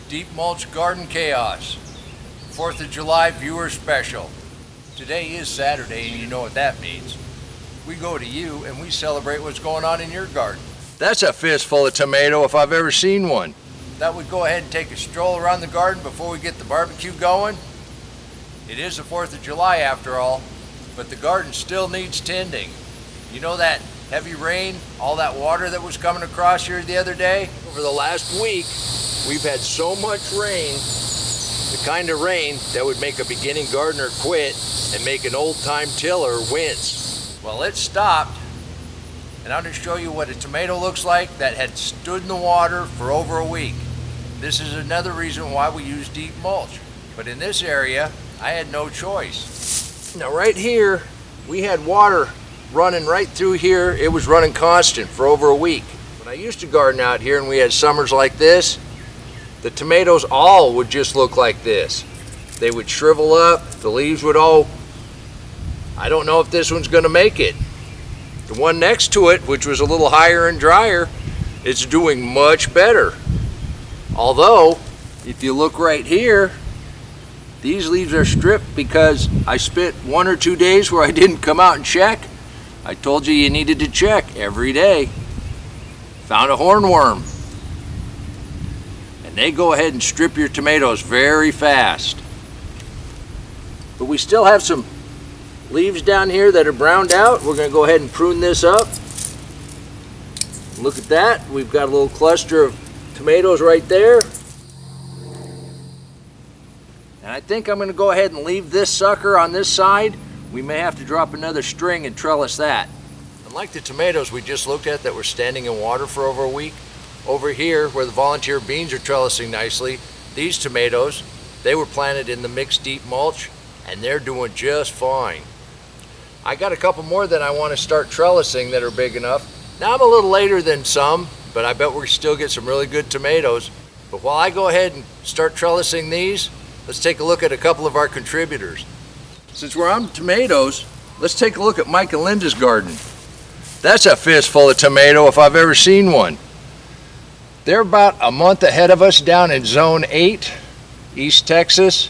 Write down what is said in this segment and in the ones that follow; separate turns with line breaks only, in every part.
Deep Mulch Garden Chaos, 4th of July viewer special. Today is Saturday and you know what that means. We go to you and we celebrate what's going on in your garden.
That's a fistful of tomato if I've ever seen one.
That would go ahead and take a stroll around the garden before we get the barbecue going. It is the 4th of July after all, but the garden still needs tending. You know that heavy rain, all that water that was coming across here the other day? Over the last week, we've had so much rain, the kind of rain that would make a beginning gardener quit and make an old-time tiller wince. Well, it stopped, and I'm going to show you what a tomato looks like that had stood in the water for over a week. This is another reason why we use deep mulch. But in this area, I had no choice. Now right here, we had water running right through here. It was running constant for over a week. When I used to garden out here and we had summers like this, the tomatoes all would just look like this. They would shrivel up, the leaves would all, I don't know if this one's gonna make it. The one next to it, which was a little higher and drier, is doing much better. Although, if you look right here, these leaves are stripped because I spent 1 or 2 days where I didn't come out and check. I told you you needed to check every day. Found a hornworm. And they go ahead and strip your tomatoes very fast. But we still have some leaves down here that are browned out. We're going to go ahead and prune this up. Look at that. We've got a little cluster of tomatoes right there. And I think I'm going to go ahead and leave this sucker on this side. We may have to drop another string and trellis that. Unlike the tomatoes we just looked at that were standing in water for over a week, over here where the volunteer beans are trellising nicely, these tomatoes, they were planted in the mixed deep mulch and they're doing just fine. I got a couple more that I want to start trellising that are big enough. Now I'm a little later than some, but I bet we still get some really good tomatoes. But while I go ahead and start trellising these, let's take a look at a couple of our contributors. Since we're on tomatoes, let's take a look at Mike and Linda's garden. That's a fistful of tomato if I've ever seen one. They're about a month ahead of us down in Zone 8, East Texas.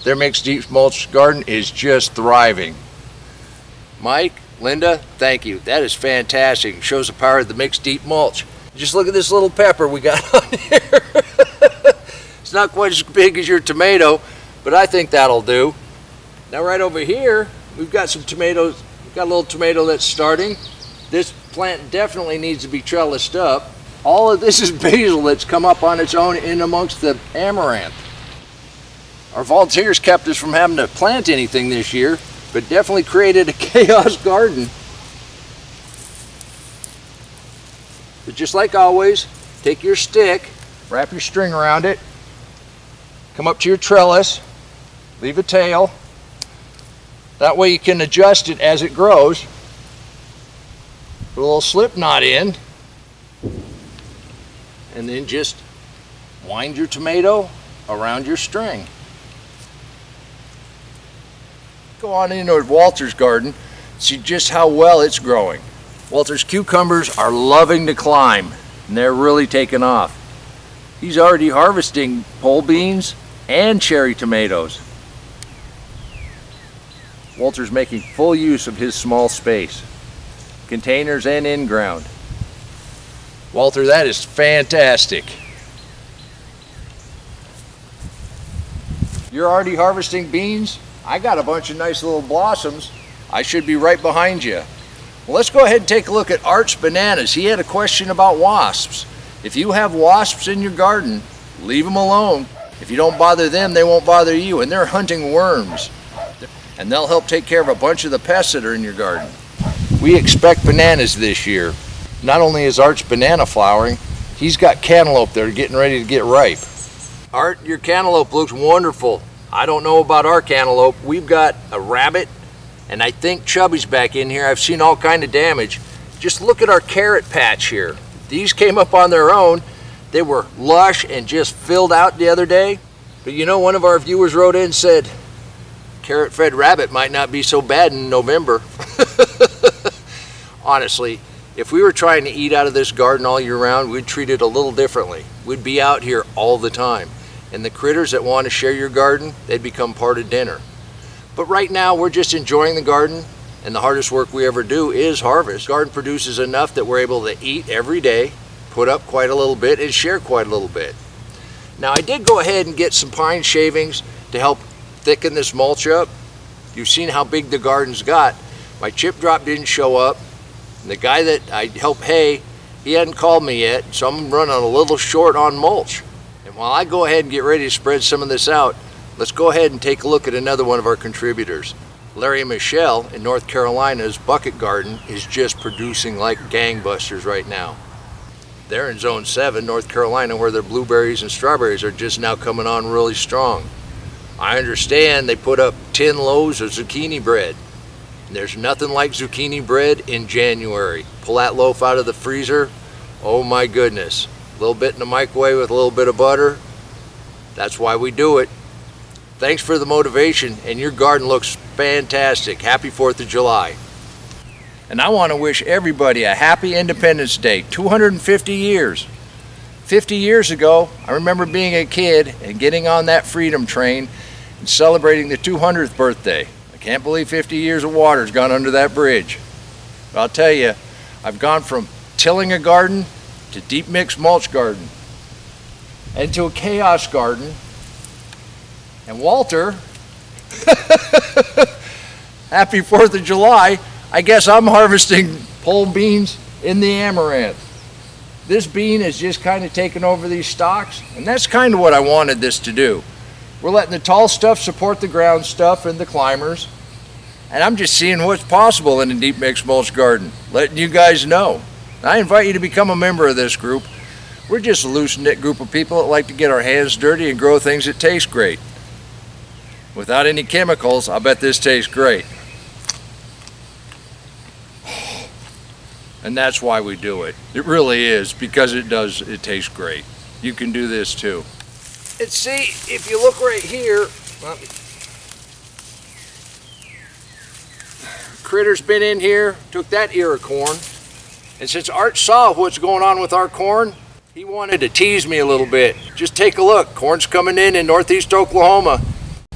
Their mixed deep mulch garden is just thriving. Mike, Linda, thank you. That is fantastic. It shows the power of the mixed deep mulch. Just look at this little pepper we got on here. It's not quite as big as your tomato, but I think that'll do. Now right over here, we've got some tomatoes. We've got a little tomato that's starting. This plant definitely needs to be trellised up. All of this is basil that's come up on its own in amongst the amaranth. Our volunteers kept us from having to plant anything this year, but definitely created a chaos garden. But just like always, take your stick, wrap your string around it, come up to your trellis, leave a tail. That way you can adjust it as it grows. Put a little slip knot in, and then just wind your tomato around your string. Go on into Walter's garden, see just how well it's growing. Walter's cucumbers are loving to climb, and they're really taking off. He's already harvesting pole beans and cherry tomatoes. Walter's making full use of his small space, containers and in-ground. Walter, that is fantastic. You're already harvesting beans? I got a bunch of nice little blossoms. I should be right behind you. Well, let's go ahead and take a look at Art's bananas. He had a question about wasps. If you have wasps in your garden, leave them alone. If you don't bother them, they won't bother you, and they're hunting worms. And they'll help take care of a bunch of the pests that are in your garden. We expect bananas this year. Not only is Art's banana flowering, he's got cantaloupe that are getting ready to get ripe. Art, your cantaloupe looks wonderful. I don't know about our cantaloupe. We've got a rabbit, and I think Chubby's back in here. I've seen all kind of damage. Just look at our carrot patch here. These came up on their own. They were lush and just filled out the other day. But you know, one of our viewers wrote in and said, carrot-fed rabbit might not be so bad in November. Honestly, if we were trying to eat out of this garden all year round, we'd treat it a little differently. We'd be out here all the time. and the critters that want to share your garden, they'd become part of dinner. But right now we're just enjoying the garden, and the hardest work we ever do is harvest. The garden produces enough that we're able to eat every day, put up quite a little bit, and share quite a little bit. Now I did go ahead and get some pine shavings to help thicken this mulch up. You've seen how big the garden's got. My chip drop didn't show up. And the guy that I help hay, he hadn't called me yet, so I'm running a little short on mulch. And while I go ahead and get ready to spread some of this out, let's go ahead and take a look at another one of our contributors. Larry and Michelle in North Carolina's bucket garden is just producing like gangbusters right now. They're in Zone 7, North Carolina, where their blueberries and strawberries are just now coming on really strong. I understand they put up 10 loaves of zucchini bread. There's nothing like zucchini bread in January. Pull that loaf out of the freezer, oh my goodness. A little bit in the microwave with a little bit of butter. That's why we do it. Thanks for the motivation, and your garden looks fantastic. Happy 4th of July. And I want to wish everybody a happy Independence Day, 250 years. 50 years ago, I remember being a kid and getting on that freedom train and celebrating the 200th birthday. I can't believe 50 years of water's gone under that bridge. But I'll tell you, I've gone from tilling a garden to deep mix mulch garden and to a chaos garden. And Walter, happy 4th of July. I guess I'm harvesting pole beans in the amaranth. This bean has just kind of taken over these stalks, and that's kind of what I wanted this to do. We're letting the tall stuff support the ground stuff and the climbers, and I'm just seeing what's possible in a deep mix mulch garden, letting you guys know. I invite you to become a member of this group. We're just a loose-knit group of people that like to get our hands dirty and grow things that taste great. Without any chemicals, I bet this tastes great. And that's why we do it. It really is, because it tastes great. You can do this too. And see, if you look right here, Critter's been in here, took that ear of corn. And since Art saw what's going on with our corn, he wanted to tease me a little bit. Just take a look, corn's coming in northeast Oklahoma.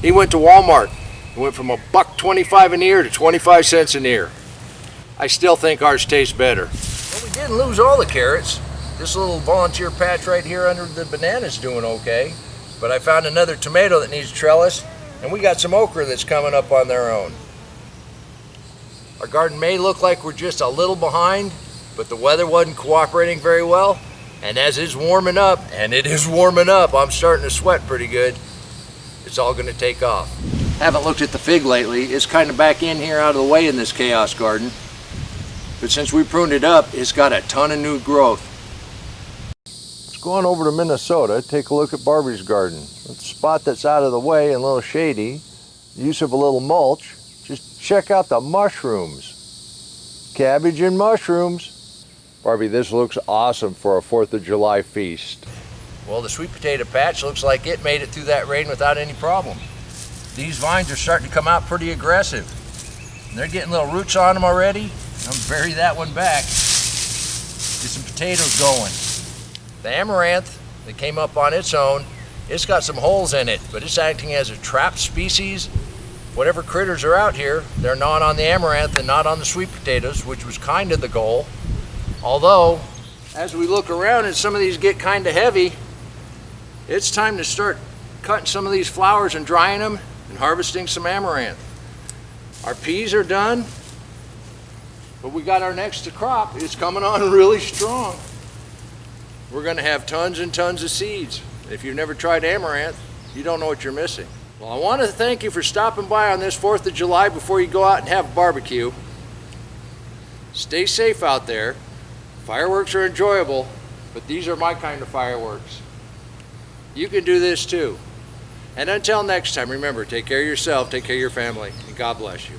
He went to Walmart. It went from $1.25 an ear to 25 cents an ear. I still think ours tastes better. Well, we didn't lose all the carrots. This little volunteer patch right here under the banana's doing okay. But I found another tomato that needs trellis, and we got some okra that's coming up on their own. Our garden may look like we're just a little behind, but the weather wasn't cooperating very well. And as it's warming up, and it is warming up, I'm starting to sweat pretty good. It's all going to take off. Haven't looked at the fig lately. It's kind of back in here out of the way in this chaos garden. But since we pruned it up, it's got a ton of new growth. Let's go on over to Minnesota, take a look at Barbie's garden. It's a spot that's out of the way and a little shady. Use of a little mulch. Just check out the mushrooms. Cabbage and mushrooms. Barbie, this looks awesome for a 4th of July feast. Well, the sweet potato patch looks like it made it through that rain without any problem. These vines are starting to come out pretty aggressive. And they're getting little roots on them already. I'm gonna bury that one back. Get some potatoes going. The amaranth that came up on its own, it's got some holes in it, but it's acting as a trap species. Whatever critters are out here, they're gnawing on the amaranth and not on the sweet potatoes, which was kind of the goal. Although, as we look around and some of these get kind of heavy, it's time to start cutting some of these flowers and drying them and harvesting some amaranth. Our peas are done. But we got our next crop. It's coming on really strong. We're going to have tons and tons of seeds. If you've never tried amaranth, you don't know what you're missing. Well, I want to thank you for stopping by on this 4th of July before you go out and have a barbecue. Stay safe out there. Fireworks are enjoyable, but these are my kind of fireworks. You can do this too. And until next time, remember, take care of yourself, take care of your family, and God bless you.